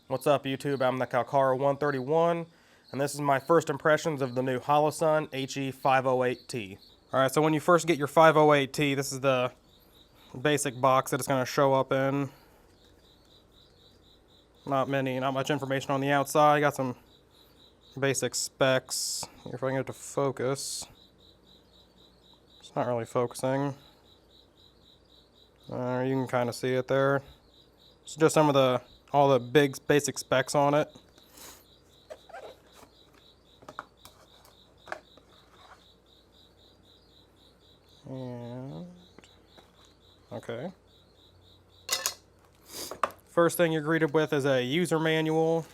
What's up, YouTube? I'm the Calcara131, and this is my first impressions of the new Holosun HE508T. Alright, so when you first get your 508T, this is the basic box that it's going to show up in. Not much information on the outside. Got some basic specs. If I can get it to focus. It's not really focusing. You can kind of see it there. It's just all the big basic specs on it. And okay. First thing you're greeted with is a user manual.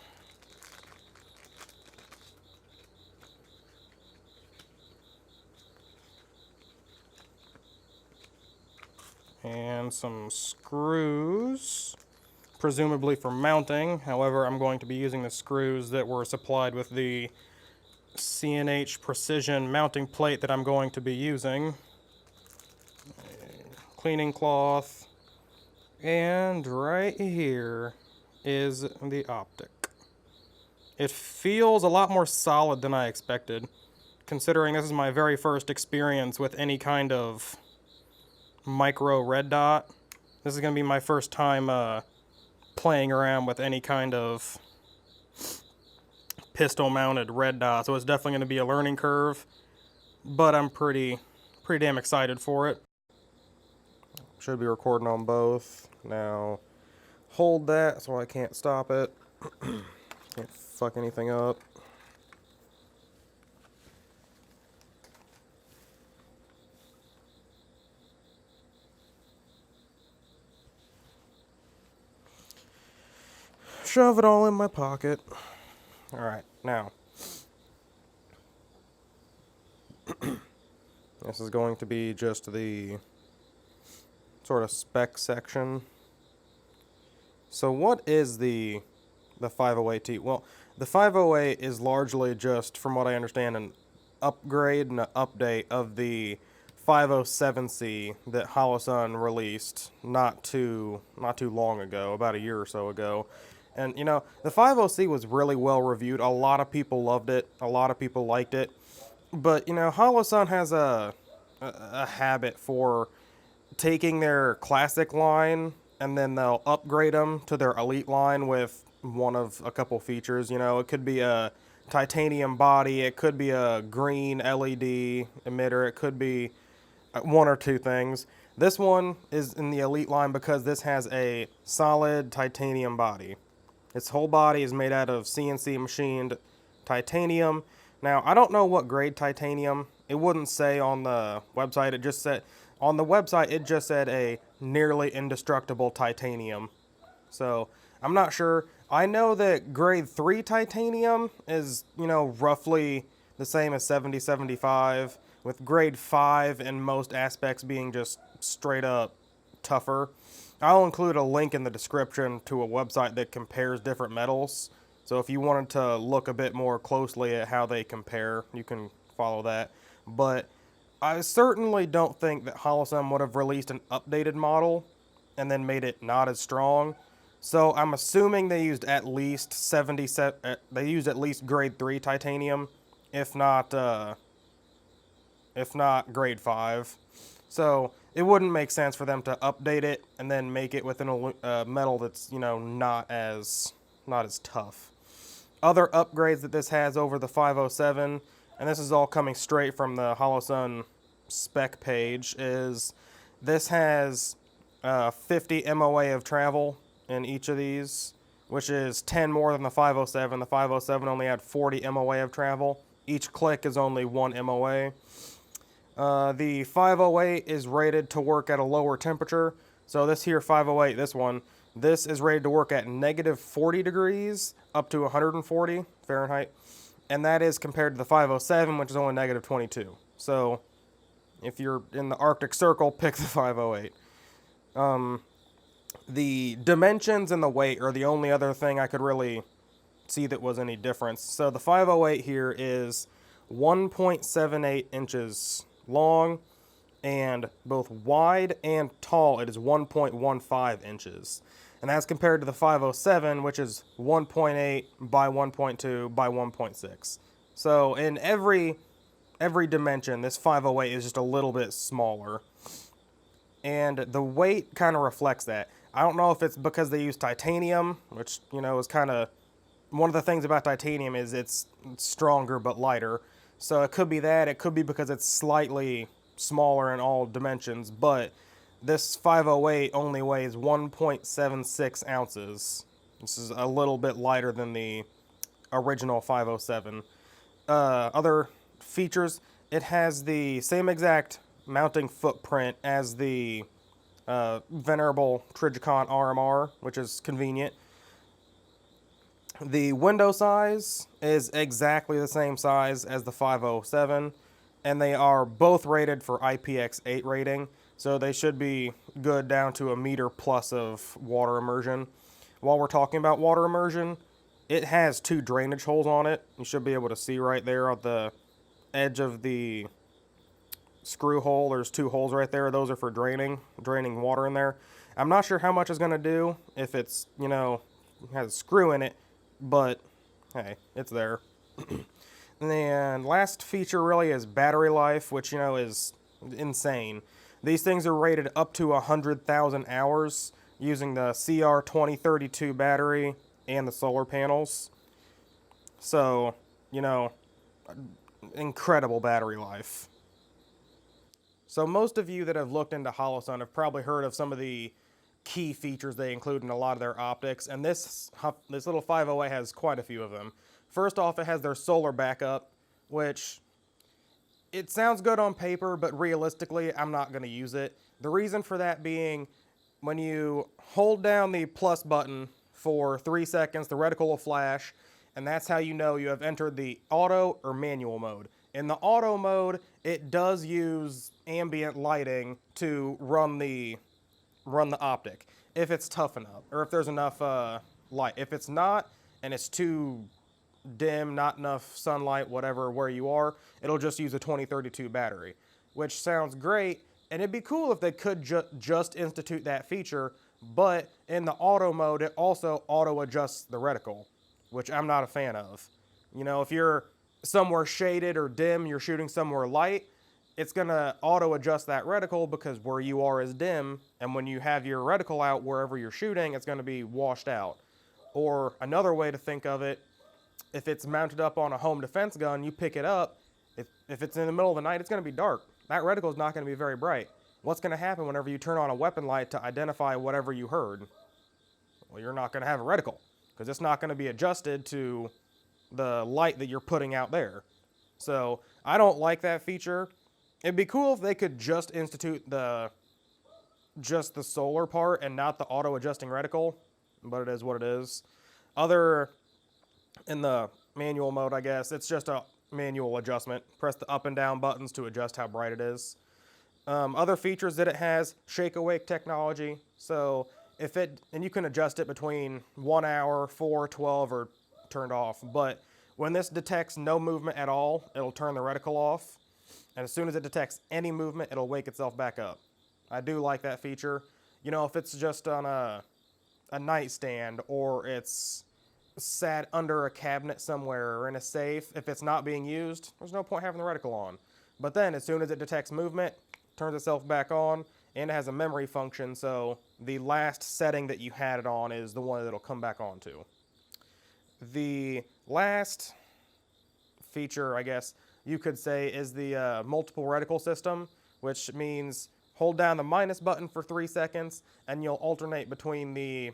And some screws, presumably for mounting. However, I'm going to be using the screws that were supplied with the C&H Precision mounting plate that I'm going to be using. A cleaning cloth. And right here is the optic. It feels a lot more solid than I expected, considering this is my very first experience with any kind of micro red dot. This is going to be my first time playing around with any kind of pistol mounted red dot, so it's definitely going to be a learning curve, but I'm pretty damn excited for it. Should be recording on both. Now hold that so I can't stop it. Can't fuck anything up. Shove it all in my pocket. Alright, now. This is going to be just the sort of spec section. So what is the 508T? Well, the 508 is largely just, from what I understand, an upgrade and an update of the 507C that Holosun released not too long ago, about a year or so ago. And, you know, the 50C was really well reviewed. A lot of people loved it. A lot of people liked it. But, you know, Holosun has a habit for taking their classic line and then they'll upgrade them to their elite line with one of a couple features. You know, it could be a titanium body. It could be a green LED emitter. It could be one or two things. This one is in the elite line because this has a solid titanium body. Its whole body is made out of CNC machined titanium. Now, I don't know what grade titanium. It wouldn't say on the website. It just said, on the website, it just said a nearly indestructible titanium. So, I'm not sure. I know that grade 3 titanium is, you know, roughly the same as 70-75, with grade 5 in most aspects being just straight up tougher. I'll include a link in the description to a website that compares different metals. So if you wanted to look a bit more closely at how they compare, you can follow that. But I certainly don't think that Holosun would have released an updated model and then made it not as strong. So I'm assuming they used at least they used at least grade 3 titanium, if not grade 5. So it wouldn't make sense for them to update it and then make it with a metal that's, you know, not as tough. Other upgrades that this has over the 507, and this is all coming straight from the Holosun spec page, is this has 50 MOA of travel in each of these, which is 10 more than the 507. The 507 only had 40 MOA of travel. Each click is only 1 MOA. The 508 is rated to work at a lower temperature. So this here 508, this is rated to work at negative 40 degrees up to 140 Fahrenheit. And that is compared to the 507, which is only negative 22. So if you're in the Arctic Circle, pick the 508. The dimensions and the weight are the only other thing I could really see that was any difference. So the 508 here is 1.78 inches long, and both wide and tall it is 1.15 inches. and that's compared to the 507, which is 1.8 by 1.2 by 1.6. So in every dimension, this 508 is just a little bit smaller, and the weight kind of reflects that. I don't know if it's because they use titanium, which, you know, is kind of one of the things about titanium is it's stronger but lighter. So it could be that. It could be because it's slightly smaller in all dimensions, but this 508 only weighs 1.76 ounces. This is a little bit lighter than the original 507. Other features, it has the same exact mounting footprint as the venerable Trijicon RMR, which is convenient. The window size is exactly the same size as the 507, and they are both rated for IPX8 rating, so they should be good down to a meter plus of water immersion. While we're talking about water immersion, it has 2 drainage holes on it. You should be able to see right there at the edge of the screw hole. There's 2 holes right there. Those are for draining water in there. I'm not sure how much it's going to do if it's, you know, has a screw in it, but hey, it's there. And last feature really is battery life, which, you know, is insane. These things are rated up to 100,000 hours using the CR2032 battery and the solar panels. So, you know, incredible battery life. So most of you that have looked into Holosun have probably heard of some of the key features they include in a lot of their optics, and this little 508 has quite a few of them. First off, it has their solar backup, which it sounds good on paper, but realistically, I'm not going to use it. The reason for that being, when you hold down the plus button for 3 seconds, the reticle will flash, and that's how you know you have entered the auto or manual mode. In the auto mode, it does use ambient lighting to run the optic, if it's tough enough, or if there's enough light. If it's not, and it's too dim, not enough sunlight, whatever, where you are, it'll just use a 2032 battery, which sounds great, and it'd be cool if they could just institute that feature, but in the auto mode, it also auto adjusts the reticle, which I'm not a fan of. You know, if you're somewhere shaded or dim, you're shooting somewhere light, it's gonna auto adjust that reticle because where you are is dim, and when you have your reticle out wherever you're shooting, it's gonna be washed out. Or another way to think of it, if it's mounted up on a home defense gun, you pick it up, if it's in the middle of the night, it's gonna be dark. That reticle is not gonna be very bright. What's gonna happen whenever you turn on a weapon light to identify whatever you heard? Well, you're not gonna have a reticle, because it's not gonna be adjusted to the light that you're putting out there. So I don't like that feature. It'd be cool if they could just institute just the solar part and not the auto adjusting reticle, but it is what it is. In the manual mode, I guess, it's just a manual adjustment. Press the up and down buttons to adjust how bright it is. Other features that it has, shake awake technology. So and you can adjust it between 1 hour, 4, 12, or turned off. But when this detects no movement at all, it'll turn the reticle off. And as soon as it detects any movement, it'll wake itself back up. I do like that feature. You know, if it's just on a nightstand, or it's sat under a cabinet somewhere or in a safe, if it's not being used, there's no point having the reticle on. But then as soon as it detects movement, it turns itself back on, and it has a memory function, so the last setting that you had it on is the one that it'll come back on to. The last feature, I guess you could say, is the multiple reticle system, which means hold down the minus button for 3 seconds, and you'll alternate between the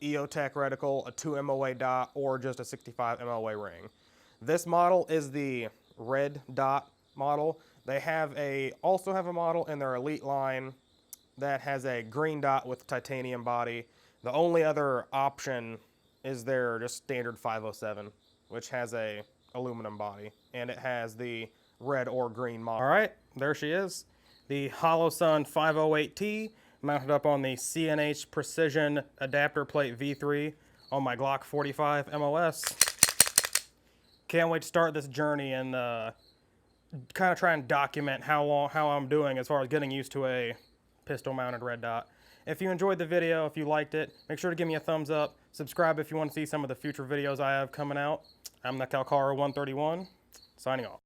EOTech reticle, a 2 MOA dot, or just a 65 MOA ring. This model is the red dot model. They also have a model in their Elite line that has a green dot with titanium body. The only other option is their just standard 507, which has a aluminum body, and it has the red or green model. All right, there she is, the Holosun 508T, mounted up on the CNH Precision Adapter Plate V3 on my Glock 45 MOS. Can't wait to start this journey and kind of try and document how I'm doing as far as getting used to a pistol-mounted red dot. If you enjoyed the video, if you liked it, make sure to give me a thumbs up. Subscribe if you want to see some of the future videos I have coming out. I'm the Calcara 131, signing off.